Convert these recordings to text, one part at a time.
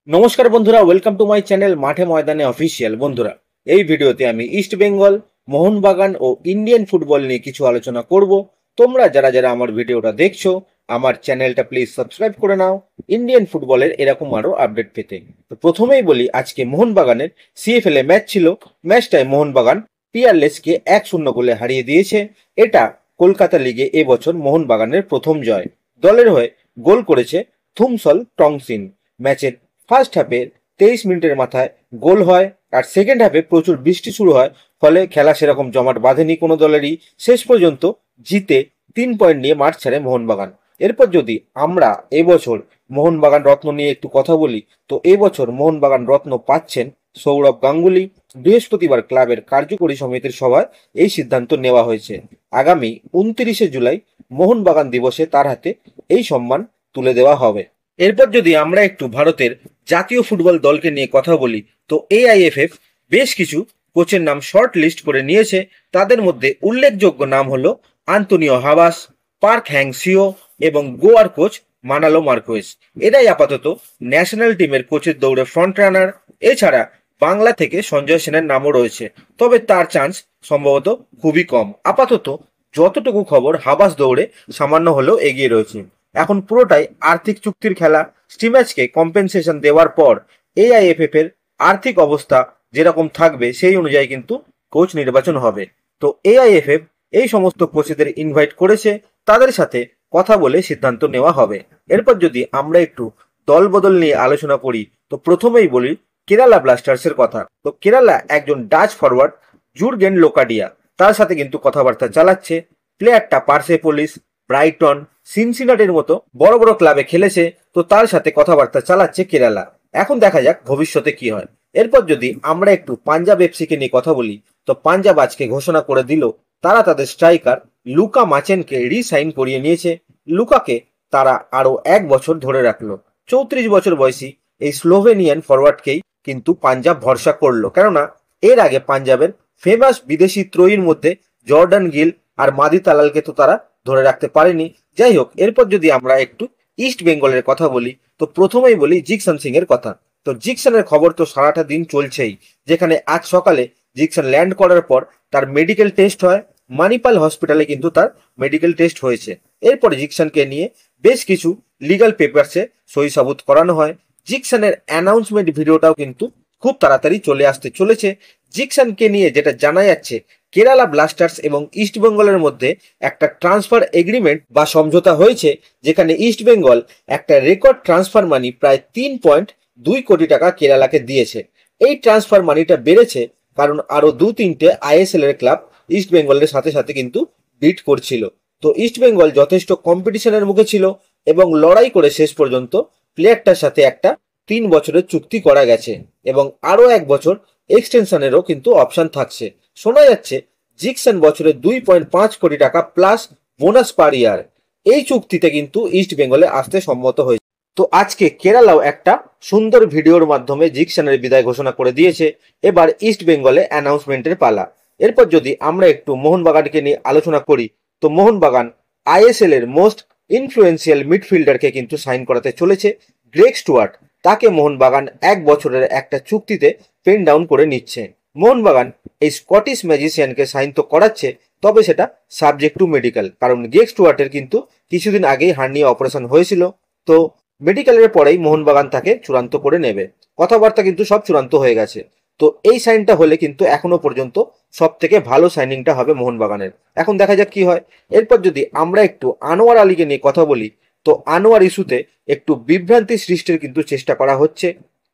নমস্কার বন্ধুরা, welcome to my channel মাঠে ময়দানে অফিসিয়াল। বন্ধুরা, এই ভিডিওতে আমি ইস্ট বেঙ্গল, মোহনবাগান ও ইন্ডিয়ান ফুটবল নিয়ে কিছু আলোচনা করব। তোমরা যারা যারা আমার ভিডিওটা দেখছো, আমার চ্যানেলটা প্লিজ সাবস্ক্রাইব করে নাও ইন্ডিয়ান ফুটবলের এরকম আরো আপডেট পেতে। তো প্রথমেই বলি, আজকে মোহনবাগানের সিএফএল এ ম্যাচ ছিল। ম্যাচটায় মোহনবাগান পিয়ারলেসকে 1-0 গোলে হারিয়ে দিয়েছে। এটা কলকাতা লিগে এবছর মোহনবাগানের প্রথম জয়। দলের হয়ে গোল করেছে থুমসল টংসিন। ম্যাচের ফার্স্ট হাফে 23 মিনিটের মাথায় গোল হয়, আর সেকেন্ড হাফে প্রচুর বৃষ্টি শুরু হয়, ফলে খেলা সেরকম জমাট বাঁধেনি কোনো দলেরই। শেষ পর্যন্ত জিতে 3 পয়েন্ট নিয়ে মাঠ ছাড়ে মোহনবাগান। এরপর যদি আমরা এবছর মোহনবাগান রত্ন নিয়ে একটু কথা বলি, তো এবছর মোহনবাগান রত্ন পাচ্ছেন সৌরভ গাঙ্গুলি। বৃহস্পতিবার ক্লাবের কার্যকরী সমিতির সভায় এই সিদ্ধান্ত নেওয়া হয়েছে। আগামী 29শে জুলাই মোহনবাগান দিবসে তার হাতে এই সম্মান তুলে দেওয়া হবে। এরপর যদি আমরা একটু ভারতের জাতীয় ফুটবল দলকে নিয়ে কথা বলি, তো এআইএফএফ বেশ কিছু কোচের নাম শর্ট লিস্ট করে নিয়েছে। তাদের মধ্যে উল্লেখযোগ্য নাম হলো Antonio Habas, Park Hang Seo এবং গোয়ার কোচ মানালো মার্কোয়েস। এরাই আপাতত ন্যাশনাল টিমের কোচের দৌড়ে ফ্রন্ট রানার। এছাড়া বাংলা থেকে সঞ্জয় সেনের নামও রয়েছে, তবে তার চান্স সম্ভবত খুবই কম। আপাতত যতটুকু খবর, হাবাস দৌড়ে সামান্য হলেও এগিয়ে রয়েছে। এখন পুরোটাই আর্থিক চুক্তির খেলা। স্টিম্যাচকে কম্পেনসেশন দেওয়ার পর এআইএফএফ এর আর্থিক অবস্থা যেরকম থাকবে সেই অনুযায়ী কিন্তু কোচ নির্বাচন হবে। তো এআইএফএফ এই সমস্ত কোচদের ইনভাইট করেছে, তাদের সাথে কথা বলে সিদ্ধান্ত নেওয়া হবে। এরপর যদি আমরা একটু দল বদল নিয়ে আলোচনা করি, তো প্রথমেই বলি কেরালা ব্লাস্টার্সের কথা। তো কেরালা একজন ডাচ ফরওয়ার্ড জুরগেন লোকাডিয়া, তার সাথে কিন্তু কথাবার্তা চালাচ্ছে। প্লেয়ারটা পার্সেপোলিস, ব্রাইটন, সিনসিনাটির মতো বড় বড় ক্লাবে খেলেছে, তো তার সাথে কথাবার্তা চালাচ্ছে কেরালা। এখন দেখা যাক ভবিষ্যতে কি হয়। এরপর যদি আমরা একটু পাঞ্জাব এফসিকে নিয়ে কথা বলি, তো পাঞ্জাব আজকে ঘোষণা করে দিল তারা তাদের স্ট্রাইকার লুকা মাচেনকে রিসাইন করিয়ে নিয়েছে। লুকাকে তারা আরো 1 বছর ধরে রাখলো। 34 বছর বয়সী এই স্লোভেনিয়ান ফরওয়ার্ডকেই কিন্তু পাঞ্জাব ভরসা করলো, কেননা এর আগে পাঞ্জাবের ফেমাস বিদেশি ত্রয়ীর মধ্যে জর্ডান গিল আর মাদি তালালকে তো তারা ধরে রাখতে পারেনি। যাই হোক, এরপর যদি আমরা একটু ইস্ট বেঙ্গলের কথা বলি, তো প্রথমেই বলি জিকসন সিং এর কথা। তো জিকসনের খবর তো সারাটা দিন চলছেই, যেখানে আজ সকালে জিকসন ল্যান্ড করার পর তার মেডিকেল টেস্ট হয়। মানিপাল হসপিটালে কিন্তু তার মেডিকেল টেস্ট হয়েছে। এরপরে জিকসনকে নিয়ে বেশ কিছু লিগাল পেপারসে সই সাবুত করানো হয়। জিকসনের অ্যানাউন্সমেন্ট ভিডিওটাও কিন্তু খুব তাড়াতাড়ি চলে আসতে চলেছে। জিকসনকে নিয়ে যেটা জানা যাচ্ছে, কেরালা ব্লাস্টার্স এবং ইস্ট বেঙ্গলের মধ্যে একটা ট্রান্সফার এগ্রিমেন্ট বা সমঝোতা হয়েছে, যেখানে ইস্ট বেঙ্গল একটা রেকর্ড ট্রান্সফার মানি প্রায় 3.2 কোটি টাকা কেরালাকে দিয়েছে। এই ট্রান্সফার মানিটা বেড়েছে কারণ আরো 2-3টে আইএসএল এর ক্লাব ইস্ট বেঙ্গলের সাথে সাথে কিন্তু বিট করছিল। তো ইস্ট বেঙ্গল যথেষ্ট কম্পিটিশনের মুখে ছিল এবং লড়াই করে শেষ পর্যন্ত প্লেয়ারটার সাথে একটা 3 বছরের চুক্তি করা গেছে এবং আরো 1 বছর এক্সটেনশনেরও কিন্তু অপশন থাকছে। শোনা যাচ্ছে জিকসন বছরে 2.5 কোটি টাকা প্লাস বোনাস পার ইয়ার এই চুক্তিতে কিন্তু ইস্ট বেঙ্গলে আসতে সম্মত হয়েছে। তো আজকে কেরালাও একটা সুন্দর ভিডিওর মাধ্যমে জিকসনের বিদায় ঘোষণা করে দিয়েছে। এবার ইস্ট বেঙ্গলে অ্যানাউন্সমেন্টের পালা। এরপর যদি আমরা একটু মোহনবাগানকে নিয়ে আলোচনা করি, তো মোহনবাগান আইএসএল এর মোস্ট ইনফ্লুয়েন্সিয়াল মিডফিল্ডারকে কিন্তু সাইন করাতে চলেছে, গ্রেগ স্টুয়ার্ট। তাকে মোহনবাগান 1 বছরের একটা চুক্তিতে পেন ডাউন করে নিচ্ছে। মোহনবাগান এই স্কটিশ ম্যাজিশিয়ানকে সাইন তো করাচ্ছে, তবে সেটা সাবজেক্ট টু মেডিকেল, কারণ গ্রেগ স্টুয়ার্টের কিন্তু কিছুদিন আগেই হার্নিয়া অপারেশন হয়েছিল। তো মেডিকেলের পরেই মোহনবাগান তাকে চূড়ান্ত করে নেবে। কথাবার্তা কিন্তু সব চূড়ান্ত হয়ে গেছে। তো এই সাইনটা হলে কিন্তু এখনো পর্যন্ত সব থেকে ভালো সাইনিংটা হবে মোহনবাগানের। এখন দেখা যাক কি হয়। এরপর যদি আমরা একটু আনোয়ার আলীকে নিয়ে কথা বলি, তো আনোয়ার ইস্যুতে একটু বিভ্রান্তি সৃষ্টির কিন্তু চেষ্টা করা হচ্ছে।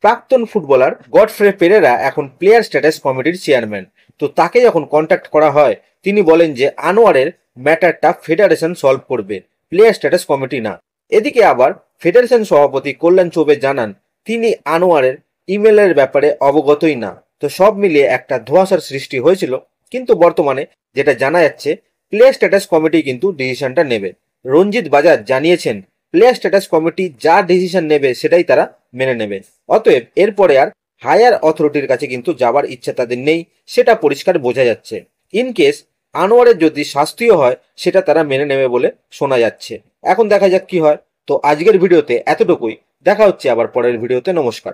প্রাক্তন ফুটবলার গডফ্রে পেরেরা এখন প্লেয়ার স্ট্যাটাস কমিটির চেয়ারম্যান। তো তাকে যখন কন্ট্যাক্ট করা হয়, তিনি বলেন যে আনোয়ারের ম্যাটারটা ফেডারেশন সলভ করবে, প্লেয়ার স্ট্যাটাস কমিটি না। এদিকে আবার ফেডারেশন সভাপতি কল্যাণ চৌবে জানান তিনি আনোয়ারের ইমেলের ব্যাপারে অবগতই না। তো সব মিলিয়ে একটা ধোঁয়াশার সৃষ্টি হয়েছিল, কিন্তু বর্তমানে যেটা জানা যাচ্ছে প্লেয়ার স্ট্যাটাস কমিটি কিন্তু ডিসিশনটা নেবে। রঞ্জিত বাজাজ জানিয়েছেন প্লেয়ার স্ট্যাটাস কমিটি যা ডিসিশন নেবে সেটাই তারা মেনে নেবে। অতএব এরপরে আর হায়ার অথরিটির কাছে কিন্তু যাবার ইচ্ছা তাদের নেই, সেটা পরিষ্কার বোঝা যাচ্ছে। ইন কেস আনোয়ারের যদি শাস্তিও হয়, সেটা তারা মেনে নেবে বলে শোনা যাচ্ছে। এখন দেখা যাক কি হয়। তো আজকের ভিডিওতে এতটুকুই। দেখা হচ্ছে আবার পরের ভিডিওতে। নমস্কার।